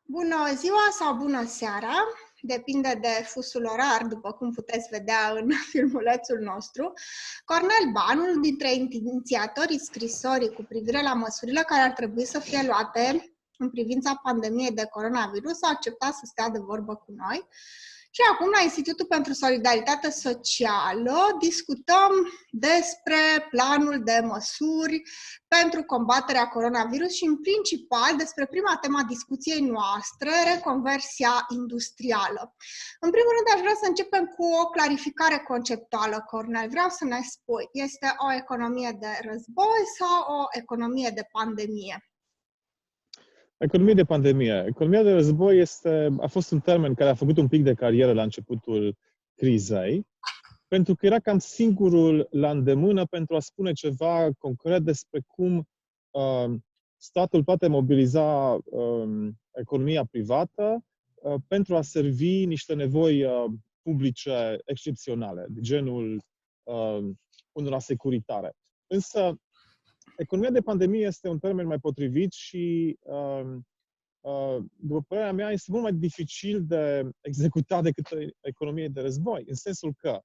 Bună ziua sau bună seara, depinde de fusul orar, după cum puteți vedea în filmulețul nostru. Cornel Ban, unul dintre inițiatorii scrisorii cu privire la măsurile care ar trebui să fie luate în privința pandemiei de coronavirus, a acceptat să stea de vorbă cu noi. Și acum, la Institutul pentru Solidaritate Socială, discutăm despre planul de măsuri pentru combaterea coronavirus și, în principal, despre prima tema discuției noastre, reconversia industrială. În primul rând, aș vrea să începem cu o clarificare conceptuală, Cornel. Vreau să ne spui, este o economie de război sau o economie de pandemie? Economie de pandemie. Economia de război a fost un termen care a făcut un pic de carieră la începutul crizei, pentru că era cam singurul la îndemână pentru a spune ceva concret despre cum statul poate mobiliza economia privată pentru a servi niște nevoi publice excepționale, de genul unora securitare. Însă, economia de pandemie este un termen mai potrivit și, după părerea mea, este mult mai dificil de executat decât economie de război, în sensul că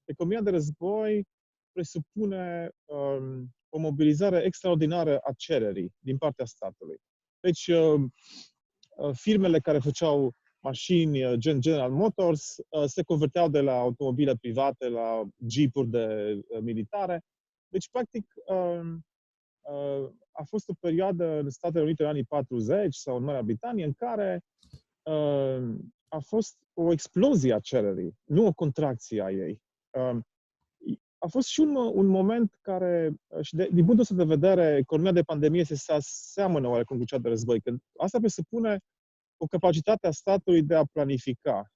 economia de război presupune o mobilizare extraordinară a cererii din partea statului. Deci, firmele care făceau mașini gen General Motors se converteau de la automobile private la jeepuri de militare. Deci, practic, a fost o perioadă în Statele Unite în anii 40 sau în Marea Britanie în care a fost o explozie a cererii, nu o contracție a ei. A fost și un moment care, și din punctul ăsta de vedere, economia de pandemie se seamănă oarecum cu cea de război, când asta presupune o capacitate a statului de a planifica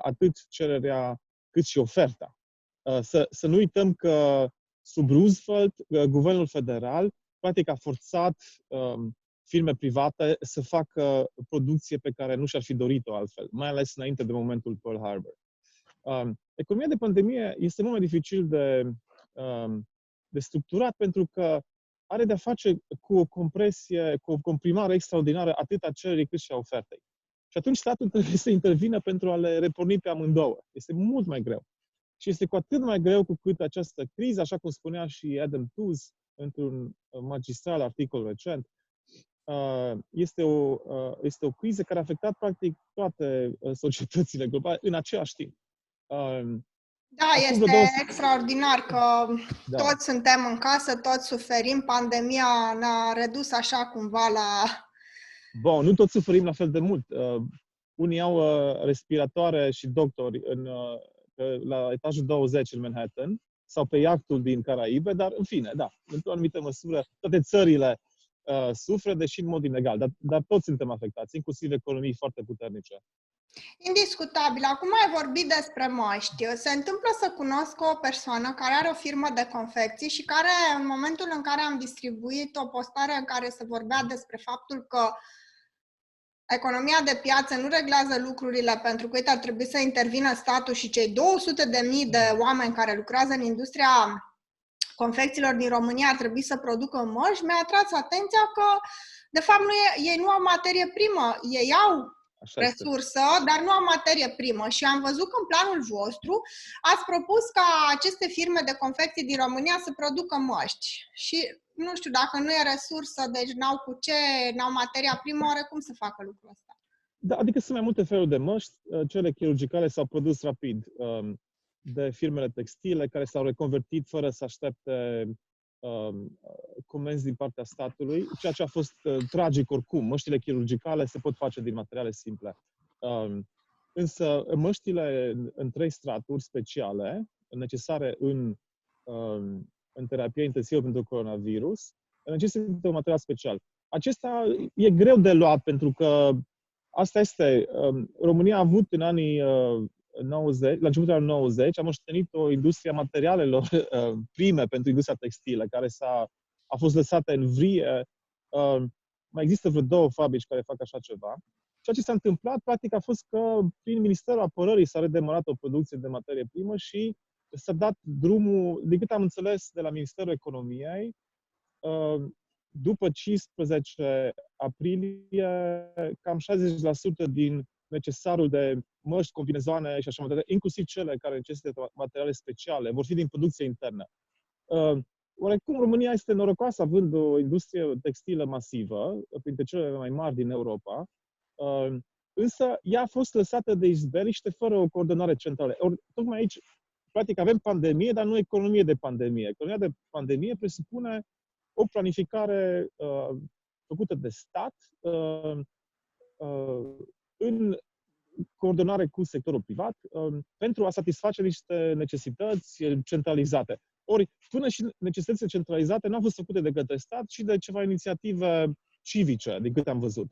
atât cererea cât și oferta. Să nu uităm că sub Roosevelt, guvernul federal, practic a forțat firme private să facă producție pe care nu și-ar fi dorit-o altfel, mai ales înainte de momentul Pearl Harbor. Economia de pandemie este mult mai dificil de structurat pentru că are de-a face cu o compresie, cu o comprimare extraordinară atât a cererii cât și a ofertei. Și atunci statul trebuie să intervină pentru a le reporni pe amândouă. Este mult mai greu. Și este cu atât mai greu cu cât această criză, așa cum spunea și Adam Tooze într-un magistral articol recent, este o criză care a afectat practic toate societățile globale în același timp. Da, este extraordinar că toți suntem în casă, toți suferim, pandemia ne-a redus așa cumva la... Bun, nu toți suferim la fel de mult. Unii au respiratoare și doctori la etajul 20 în Manhattan sau pe iactul din Caraibe, dar în fine, da, într-o anumită măsură, toate țările suferă, deși în mod inegal, dar toți suntem afectați, inclusiv economii foarte puternice. Indiscutabil. Acum ai vorbit despre măști. Se întâmplă să cunosc o persoană care are o firmă de confecții și care, în momentul în care am distribuit o postare în care se vorbea despre faptul că economia de piață nu reglează lucrurile pentru că, uite, ar trebui să intervină statul și cei 200.000 de oameni care lucrează în industria confecțiilor din România ar trebui să producă măști, mi-a atras atenția că, de fapt, ei nu au materie primă. Ei au resursă, dar nu au materie primă. Și am văzut că în planul vostru ați propus ca aceste firme de confecții din România să producă măști. Și nu știu, dacă nu e resursă, deci n-au cu ce, n-au materia primă, oare cum să facă lucrul ăsta? Da, adică sunt mai multe feluri de măști. Cele chirurgicale s-au produs rapid de firmele textile care s-au reconvertit fără să aștepte comenzi din partea statului, ceea ce a fost tragic oricum. Măștile chirurgicale se pot face din materiale simple. Însă măștile în 3 straturi speciale, necesare în terapie intensivă pentru coronavirus, necesită un material special. Acesta e greu de luat pentru că asta este. România a avut în anii 90, la începutul anului 90, am moștenit o industrie a materialelor prime pentru industria textilă, care a fost lăsată în vrie. Mai există vreo 2 fabrici care fac așa ceva. Ceea ce s-a întâmplat, practic, a fost că prin Ministerul Apărării s-a redemarat o producție de materie primă și s-a dat drumul, din cât am înțeles de la Ministerul Economiei, după 15 aprilie, cam 60% din necesarul de măști, combinezoane și așa mai departe, inclusiv cele care necesită materiale speciale, vor fi din producție internă. Oarecum România este norocoasă având o industrie textilă masivă, printre cele mai mari din Europa, însă ea a fost lăsată de izbeliște fără o coordonare centrală. Tocmai aici, practic, avem pandemie, dar nu economie de pandemie. Economia de pandemie presupune o planificare făcută de stat în coordonare cu sectorul privat pentru a satisface niște necesități centralizate. Ori, până și necesitățile centralizate nu au fost făcute de către stat, ci de ceva inițiative civice, din câte am văzut.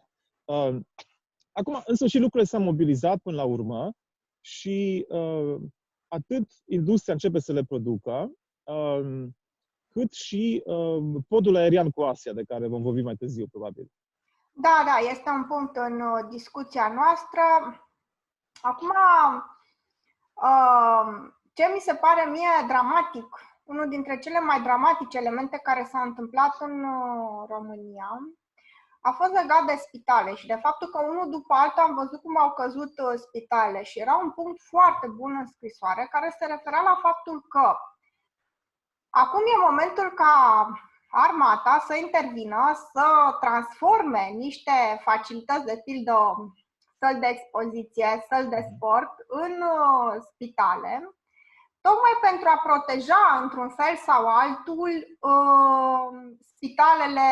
Acum, însă și lucrurile s-au mobilizat până la urmă și atât industria începe să le producă, cât și podul aerian cu Asia, de care vom vorbi mai târziu, probabil. Da, este un punct în discuția noastră. Acum, ce mi se pare mie dramatic, unul dintre cele mai dramatice elemente care s-au întâmplat în România, a fost legat de spitale și de faptul că unul după altul am văzut cum au căzut spitalele și era un punct foarte bun în scrisoare care se refera la faptul că acum e momentul ca armata să intervină, să transforme niște facilități de pildă săli de expoziție, săli de sport în spitale, tocmai pentru a proteja într-un fel sau altul spitalele,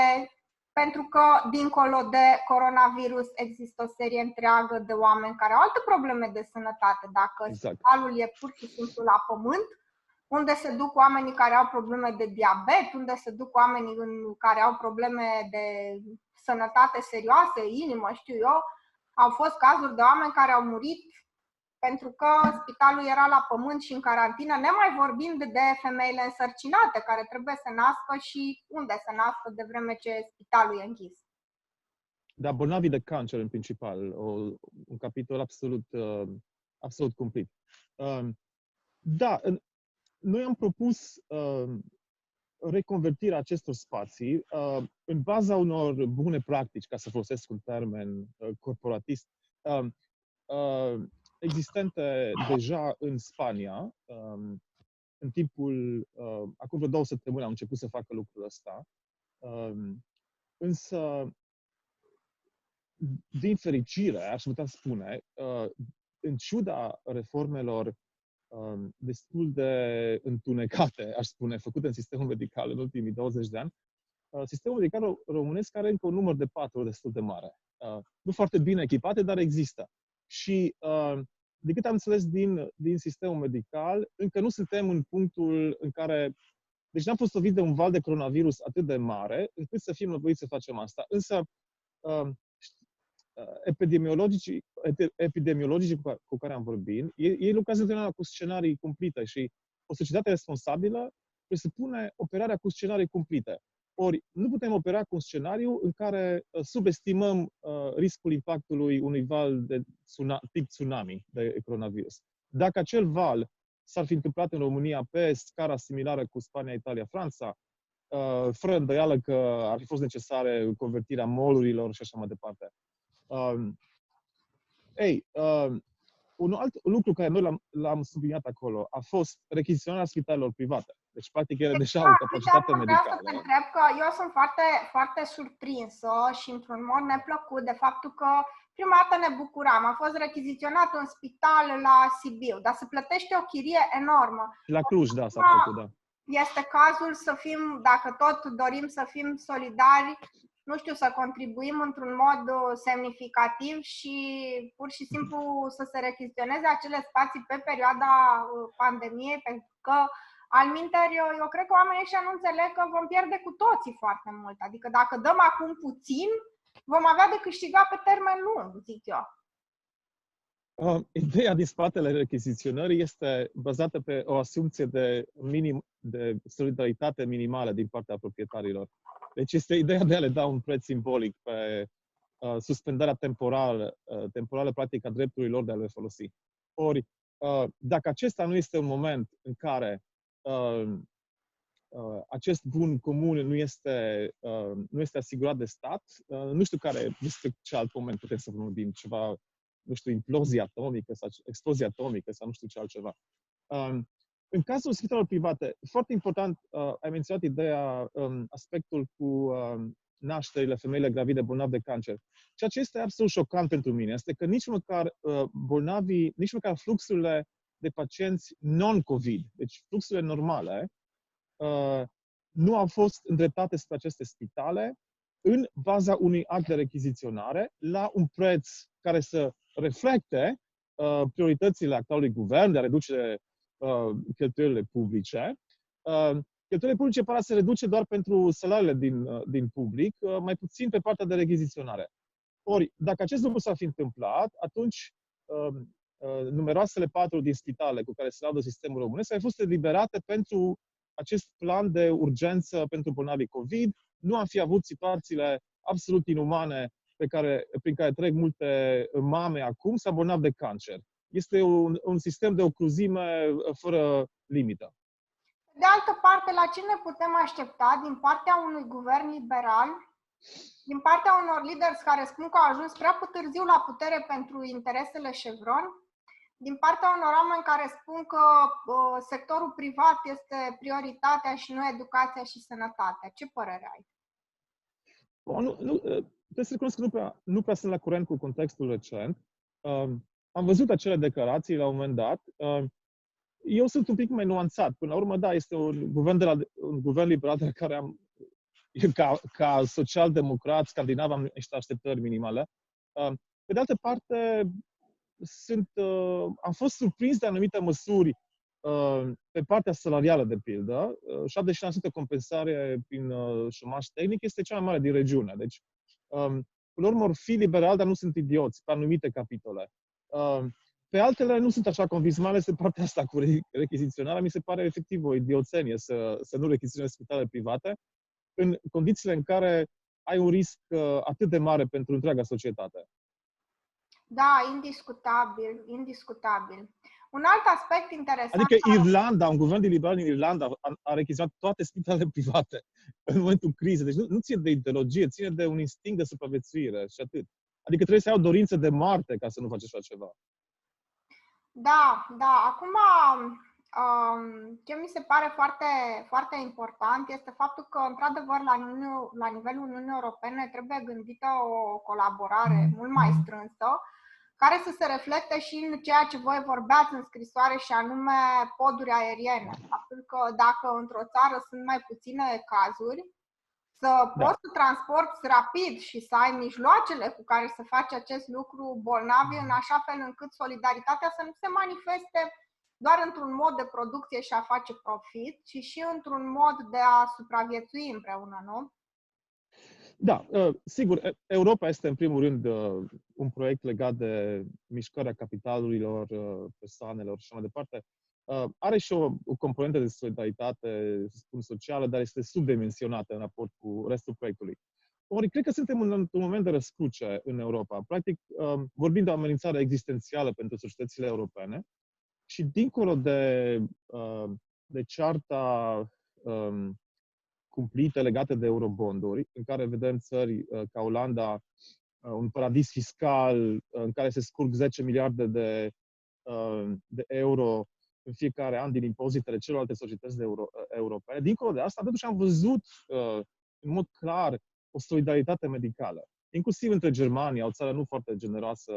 pentru că dincolo de coronavirus există o serie întreagă de oameni care au alte probleme de sănătate. Dacă spitalul e pur și simplu la pământ, unde se duc oamenii care au probleme de diabet, unde se duc oamenii care au probleme de sănătate serioase, inimă, știu eu, au fost cazuri de oameni care au murit pentru că spitalul era la pământ și în carantină, ne mai vorbim de femeile însărcinate care trebuie să nască și unde să nască de vreme ce spitalul e închis. Da, bolnavii de cancer în principal, un capitol absolut cumplit. Da, noi am propus reconvertirea acestor spații în baza unor bune practici, ca să folosesc un termen corporatist, existente deja în Spania. În timpul, acum vreo 2 săptămâni au început să facă lucrul ăsta. Însă, din fericire, aș putea spune, în ciuda reformelor destul de întunecate, aș spune, făcute în sistemul medical în ultimii 20 de ani, sistemul medical românesc are încă un număr de paturi destul de mare. Nu foarte bine echipate, dar există. Și, de cât am înțeles din sistemul medical, încă nu suntem în punctul în care... Deci n-am fost lovit de un val de coronavirus atât de mare, încât să fim nevoiți să facem asta. Însă, epidemiologicii cu care am vorbit, ei lucrează întotdeauna cu scenarii cumplite și o societate responsabilă presupune operarea cu scenarii cumplite. Ori, nu putem opera cu un scenariu în care subestimăm riscul impactului unui val de tip tsunami de coronavirus. Dacă acel val s-ar fi întâmplat în România pe scara similară cu Spania, Italia, Franța, fără îndoială că ar fi fost necesară convertirea mall-urilor și așa mai departe. Un alt lucru care noi l-am subliniat acolo a fost rechiziționarea spitalelor private. Deci, practic, ele deja au capacitate medicală. Vreau să te întreb că eu sunt foarte, foarte surprinsă și într-un mod neplăcut de faptul că prima dată ne bucuram. A fost rechiziționat un spital la Sibiu, dar se plătește o chirie enormă. La Cluj, da, s-a făcut, da. Este cazul să fim, dacă tot dorim să fim solidari, nu știu, să contribuim într-un mod semnificativ și pur și simplu să se rechiziționeze acele spații pe perioada pandemiei, pentru că alminteri, eu cred că oamenii ăștia nu înțeleg că vom pierde cu toții foarte mult. Adică dacă dăm acum puțin, vom avea de câștigat pe termen lung, zic eu. Ideea din spatele rechiziționării este bazată pe o asumție de solidaritate minimală din partea proprietarilor. Deci este ideea de a le da un preț simbolic pe suspendarea temporală practică a dreptului lor de a le folosi. Ori, dacă acesta nu este un moment în care acest bun comun nu este asigurat de stat, nu știu despre ce alt moment putem să vorbim, ceva, nu știu, implozie atomică sau explozie atomică sau nu știu ce altceva. În cazul spitalelor private, foarte important, ai menționat ideea, aspectul cu nașterile, femeile gravide bolnavi de cancer. Ceea ce este absolut șocant pentru mine este că nici măcar nici măcar fluxurile de pacienți non-COVID, deci fluxurile normale, nu au fost îndreptate spre aceste spitale în baza unui act de rechiziționare la un preț care să reflecte prioritățile actualului guvern de a reduce cheltuielile publice. Cheltuielile publice par să se reduce doar pentru salariile din public, mai puțin pe partea de rechiziționare. Ori, dacă acest lucru s-ar fi întâmplat, atunci numeroasele patru din spitale cu care se laudă sistemul românesc au fost eliberate pentru acest plan de urgență pentru bolnavii COVID. Nu am fi avut situațiile absolut inumane prin care trec multe mame acum sau bolnavi de cancer. Este un sistem de o cruzime fără limită. De altă parte, la ce ne putem aștepta din partea unui guvern liberal, din partea unor lideri care spun că au ajuns prea târziu la putere pentru interesele Chevron, din partea unor oameni care spun că sectorul privat este prioritatea și nu educația și sănătatea? Ce părere ai? Trebuie să recunosc că nu prea sunt la curent cu contextul recent. Am văzut acele declarații la un moment dat. Eu sunt un pic mai nuanțat. Până la urmă, da, este un guvern liberal de care ca social-democrat scandinav am niște așteptări minimale. Pe de altă parte, am fost surprins de anumite măsuri pe partea salarială, de pildă. 70% compensare prin șomaj tehnic este cea mai mare din regiune. Deci, până la urmă, or fi liberal, dar nu sunt idioți pe anumite capitole. Pe altele nu sunt așa convins, mai ales în partea asta cu rechiziționarea. Mi se pare efectiv o idioțenie să nu rechiziționezi spitale private în condițiile în care ai un risc atât de mare pentru întreaga societate. Da, indiscutabil. Un alt aspect interesant... Adică Irlanda, un guvern liberal din Irlanda a rechiziționat toate spitalele private în momentul crizei. Deci nu ține de ideologie, ține de un instinct de supraviețuire și atât. adică trebuie să ai o dorință de moarte ca să nu faci așa ceva. Da. Acum, ce mi se pare foarte, foarte important este faptul că, într-adevăr, la nivelul Uniunii Europene trebuie gândită o colaborare mult mai strânsă, care să se reflecte și în ceea ce voi vorbeați în scrisoare, și anume poduri aeriene. Faptul că dacă într-o țară sunt mai puține cazuri, să poți să transporti rapid și să ai mijloacele cu care să faci acest lucru bolnavi, în așa fel încât solidaritatea să nu se manifeste doar într-un mod de producție și a face profit, ci și într-un mod de a supraviețui împreună, nu? Da, sigur, Europa este în primul rând un proiect legat de mișcarea capitalurilor, persoanelor și așa mai departe. Are și o componentă de solidaritate, să spun, socială, dar este subdimensionată în raport cu restul proiectului. Ori, cred că suntem într-un moment de răscruce în Europa. Practic, vorbim de o amenințare existențială pentru societățile europene și dincolo de cearta cumplite legate de eurobonduri, în care vedem țări ca Olanda, un paradis fiscal în care se scurg 10 miliarde de euro în fiecare an din impozitele celorlalte societăți europene. Dincolo de asta, totuși am văzut în mod clar o solidaritate medicală, inclusiv între Germania, o țară nu foarte generoasă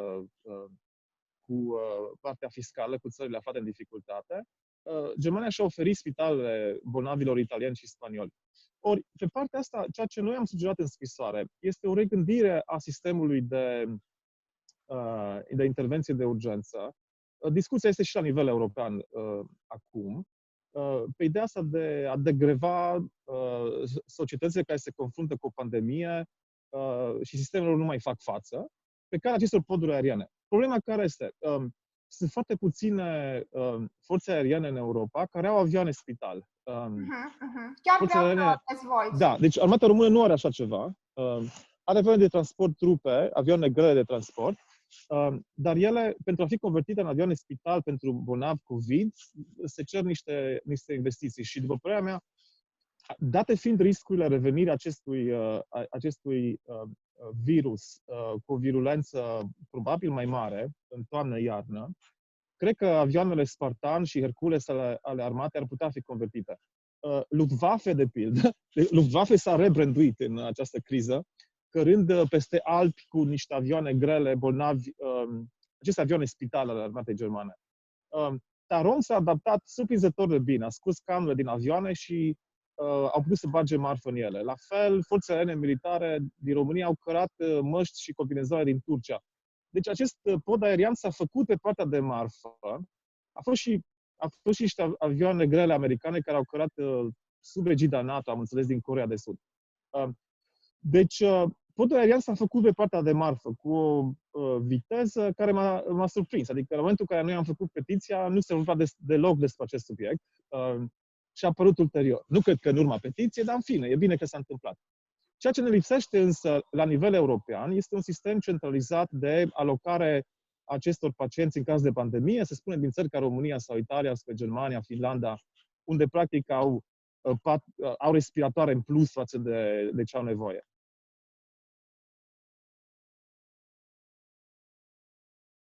cu partea fiscală, cu țările aflate în dificultate. Germania și-a oferit spitalele bolnavilor italieni și spanioli. Ori, pe partea asta, ceea ce noi am sugerat în scrisoare este o regândire a sistemului de intervenție de urgență. Discuția este și la nivel european acum, pe ideea asta de a degreva societățile care se confruntă cu o pandemie și sistemelor nu mai fac față, pe care acestor poduri aeriene. Problema care este? Sunt foarte puține forțe aeriene în Europa care au avioane spital. Chiar vreau să dezvolți. Da, deci armata română nu are așa ceva. Are avioane de transport trupe, avioane grele de transport, dar ele, pentru a fi convertite în avioane spital pentru bolnavi COVID, se cer niște investiții. Și, după părerea mea, Date fiind riscurile revenirii acestui virus cu o virulență probabil mai mare în toamnă-iarnă, cred că avioanele Spartan și Hercules ale armatei ar putea fi convertite. Luftwaffe, de pildă, Luftwaffe s-a rebranduit în această criză, cărând peste Alpi cu niște avioane grele, bolnavi, aceste avioane spitale ale armatei germane. Taron s-a adaptat surprinzător de bine, a scos canurile din avioane și au putut să bage marfă în ele. La fel, forțele aeriene militare din România au cărat măști și combinazoane din Turcia. Deci acest pod aerian s-a făcut pe partea de marfă. A fost și niște avioane grele americane care au cărat sub egida NATO, am înțeles, din Coreea de Sud. Deci, podul aerian s-a făcut pe partea de marfă, cu o viteză care m-a surprins. Adică, în momentul în care noi am făcut petiția, nu se vorbea deloc despre acest subiect și a apărut ulterior. Nu cred că în urma petiției, dar în fine, e bine că s-a întâmplat. Ceea ce ne lipsește însă la nivel european este un sistem centralizat de alocare acestor pacienți în caz de pandemie, se spune din țări ca România sau Italia, sau Germania, Finlanda, unde practic au respiratoare în plus față de ce au nevoie.